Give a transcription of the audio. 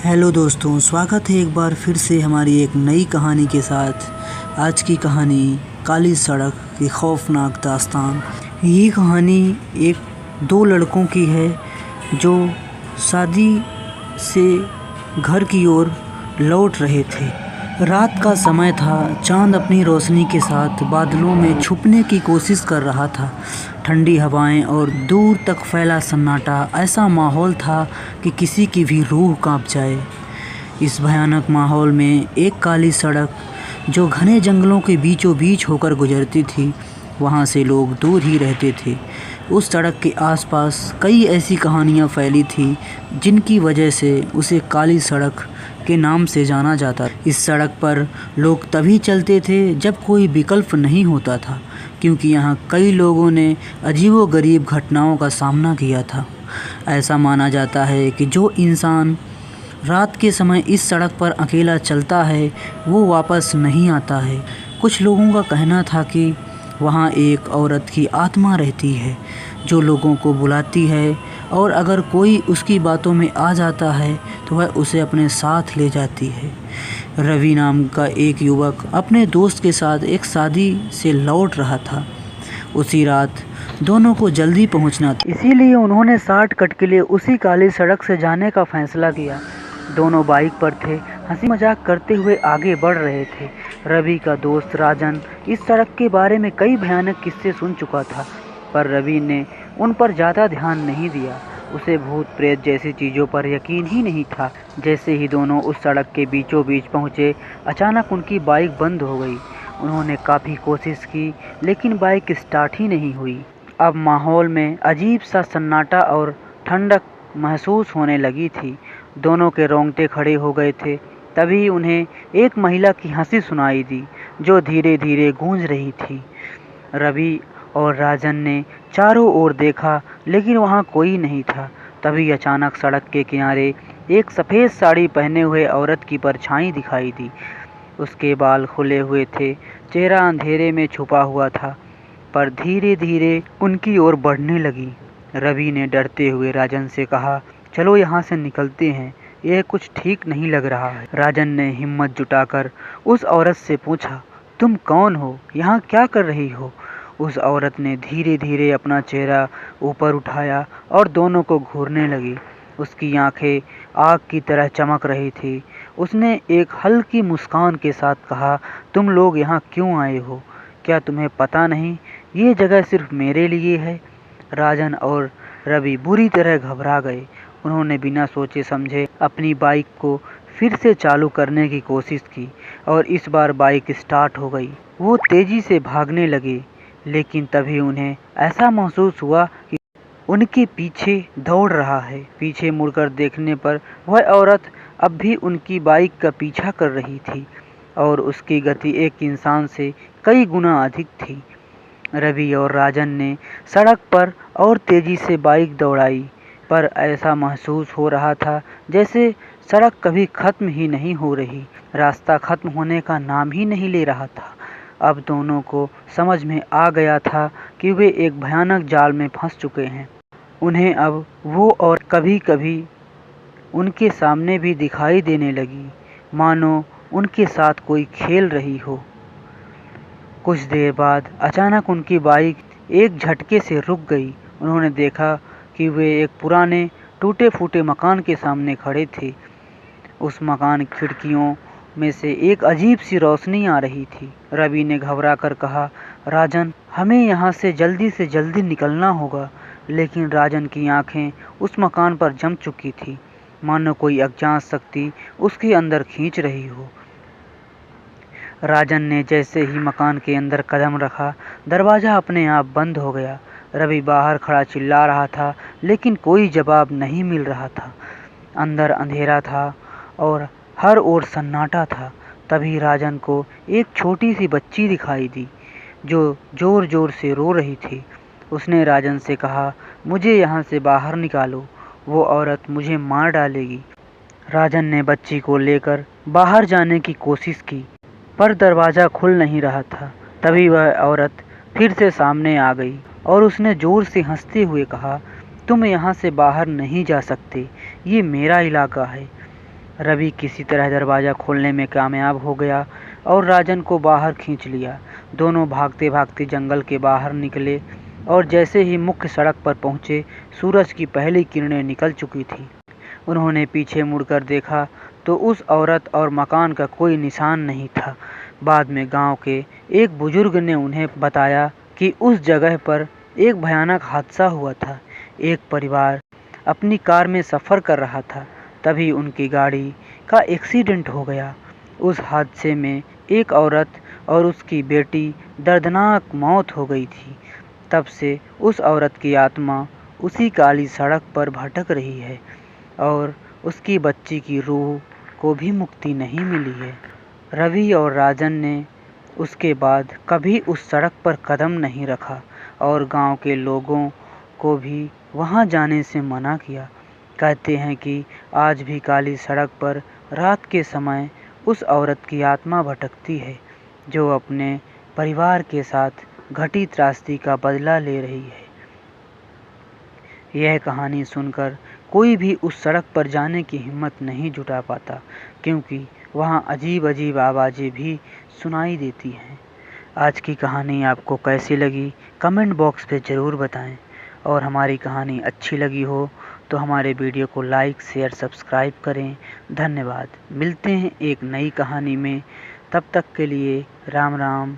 Hello दोस्तों, स्वागत है एक बार फिर से हमारी एक नई कहानी के साथ। आज की कहानी काली सड़क की खौफनाक दास्तान। ये कहानी दो लड़कों की है जो शादी से घर की ओर लौट रहे थे। रात का समय था। चांद अपनी रोशनी के साथ बादलों में छुपने की कोशिश कर रहा था। ठंडी हवाएं और दूर तक फैला सन्नाटा, ऐसा माहौल था कि किसी की भी रूह कांप जाए। इस भयानक माहौल में एक काली सड़क जो घने जंगलों के बीचों बीच होकर गुजरती थी, वहाँ से लोग दूर ही रहते थे। उस सड़क के आसपास कई ऐसी कहानियाँ फैली थी जिनकी वजह से उसे काली सड़क के नाम से जाना जाता। इस सड़क पर लोग तभी चलते थे जब कोई विकल्प नहीं होता था, क्योंकि यहाँ कई लोगों ने अजीबोगरीब घटनाओं का सामना किया था। ऐसा माना जाता है कि जो इंसान रात के समय इस सड़क पर अकेला चलता है वो वापस नहीं आता है। कुछ लोगों का कहना था कि वहाँ एक औरत की आत्मा रहती है जो लोगों को बुलाती है, और अगर कोई उसकी बातों में आ जाता है तो वह उसे अपने साथ ले जाती है। रवि नाम का एक युवक अपने दोस्त के साथ एक शादी से लौट रहा था। उसी रात दोनों को जल्दी पहुंचना था, इसीलिए उन्होंने शॉर्टकट के लिए उसी काली सड़क से जाने का फैसला किया। दोनों बाइक पर थे, हंसी मजाक करते हुए आगे बढ़ रहे थे। रवि का दोस्त राजन इस सड़क के बारे में कई भयानक किस्से सुन चुका था, पर रवि ने उन पर ज़्यादा ध्यान नहीं दिया। उसे भूत प्रेत जैसी चीज़ों पर यकीन ही नहीं था। जैसे ही दोनों उस सड़क के बीचों बीच पहुँचे, अचानक उनकी बाइक बंद हो गई। उन्होंने काफ़ी कोशिश की, लेकिन बाइक स्टार्ट ही नहीं हुई। अब माहौल में अजीब सा सन्नाटा और ठंडक महसूस होने लगी थी। दोनों के रोंगटे खड़े हो गए थे। तभी उन्हें एक महिला की हंसी सुनाई दी जो धीरे धीरे गूंज रही थी। रवि और राजन ने चारों ओर देखा, लेकिन वहाँ कोई नहीं था। तभी अचानक सड़क के किनारे एक सफ़ेद साड़ी पहने हुए औरत की परछाई दिखाई दी। उसके बाल खुले हुए थे, चेहरा अंधेरे में छुपा हुआ था, पर धीरे धीरे उनकी ओर बढ़ने लगी। रवि ने डरते हुए राजन से कहा, चलो यहाँ से निकलते हैं, यह कुछ ठीक नहीं लग रहा है। राजन ने हिम्मत जुटाकर उस औरत से पूछा, तुम कौन हो, यहाँ क्या कर रही हो? उस औरत ने धीरे धीरे अपना चेहरा ऊपर उठाया और दोनों को घूरने लगी। उसकी आंखें आग की तरह चमक रही थी। उसने एक हल्की मुस्कान के साथ कहा, तुम लोग यहाँ क्यों आए हो? क्या तुम्हें पता नहीं ये जगह सिर्फ मेरे लिए है? राजन और रवि बुरी तरह घबरा गए। उन्होंने बिना सोचे समझे अपनी बाइक को फिर से चालू करने की कोशिश की, और इस बार बाइक स्टार्ट हो गई। वो तेजी से भागने लगे, लेकिन तभी उन्हें ऐसा महसूस हुआ कि उनके पीछे दौड़ रहा है। पीछे मुड़कर देखने पर वह औरत अब भी उनकी बाइक का पीछा कर रही थी, और उसकी गति एक इंसान से कई गुना अधिक थी। रवि और राजन ने सड़क पर और तेजी से बाइक दौड़ाई, पर ऐसा महसूस हो रहा था जैसे सड़क कभी खत्म ही नहीं हो रही। रास्ता खत्म होने का नाम ही नहीं ले रहा था। अब दोनों को समझ में आ गया था कि वे एक भयानक जाल में फंस चुके हैं। उन्हें अब वो और कभी कभी उनके सामने भी दिखाई देने लगी, मानो उनके साथ कोई खेल रही हो। कुछ देर बाद अचानक उनकी बाइक एक झटके से रुक गई। उन्होंने देखा कि वे एक पुराने टूटे फूटे मकान के सामने खड़े थे। उस मकान की खिड़कियों में से एक अजीब सी रोशनी आ रही थी। रवि ने घबरा कर कहा, राजन, हमें यहाँ से जल्दी निकलना होगा। लेकिन राजन की आंखें उस मकान पर जम चुकी थी, मानो कोई अज्ञात शक्ति उसके अंदर खींच रही हो। राजन ने जैसे ही मकान के अंदर कदम रखा, दरवाज़ा अपने आप बंद हो गया। रवि बाहर खड़ा चिल्ला रहा था, लेकिन कोई जवाब नहीं मिल रहा था। अंदर अंधेरा था और हर ओर सन्नाटा था। तभी राजन को एक छोटी सी बच्ची दिखाई दी जो ज़ोर ज़ोर से रो रही थी। उसने राजन से कहा, मुझे यहाँ से बाहर निकालो, वो औरत मुझे मार डालेगी। राजन ने बच्ची को लेकर बाहर जाने की कोशिश की, पर दरवाज़ा खुल नहीं रहा था। तभी वह औरत फिर से सामने आ गई और उसने ज़ोर से हंसते हुए कहा, तुम यहाँ से बाहर नहीं जा सकते, ये मेरा इलाका है। रवि किसी तरह दरवाज़ा खोलने में कामयाब हो गया और राजन को बाहर खींच लिया। दोनों भागते भागते जंगल के बाहर निकले और जैसे ही मुख्य सड़क पर पहुँचे, सूरज की पहली किरणें निकल चुकी थीं। उन्होंने पीछे मुड़कर देखा तो उस औरत और मकान का कोई निशान नहीं था। बाद में गांव के एक बुजुर्ग ने उन्हें बताया कि उस जगह पर एक भयानक हादसा हुआ था। एक परिवार अपनी कार में सफ़र कर रहा था, तभी उनकी गाड़ी का एक्सीडेंट हो गया। उस हादसे में एक औरत और उसकी बेटी दर्दनाक मौत हो गई थी। तब से उस औरत की आत्मा उसी काली सड़क पर भटक रही है और उसकी बच्ची की रूह को भी मुक्ति नहीं मिली है। रवि और राजन ने उसके बाद कभी उस सड़क पर कदम नहीं रखा और गांव के लोगों को भी वहां जाने से मना किया। कहते हैं कि आज भी काली सड़क पर रात के समय उस औरत की आत्मा भटकती है, जो अपने परिवार के साथ घटी त्रासदी का बदला ले रही है। यह कहानी सुनकर कोई भी उस सड़क पर जाने की हिम्मत नहीं जुटा पाता, क्योंकि वहाँ अजीब अजीब आवाज़ें भी सुनाई देती हैं। आज की कहानी आपको कैसी लगी कमेंट बॉक्स पे ज़रूर बताएं, और हमारी कहानी अच्छी लगी हो तो हमारे वीडियो को लाइक शेयर सब्सक्राइब करें। धन्यवाद। मिलते हैं एक नई कहानी में, तब तक के लिए राम राम।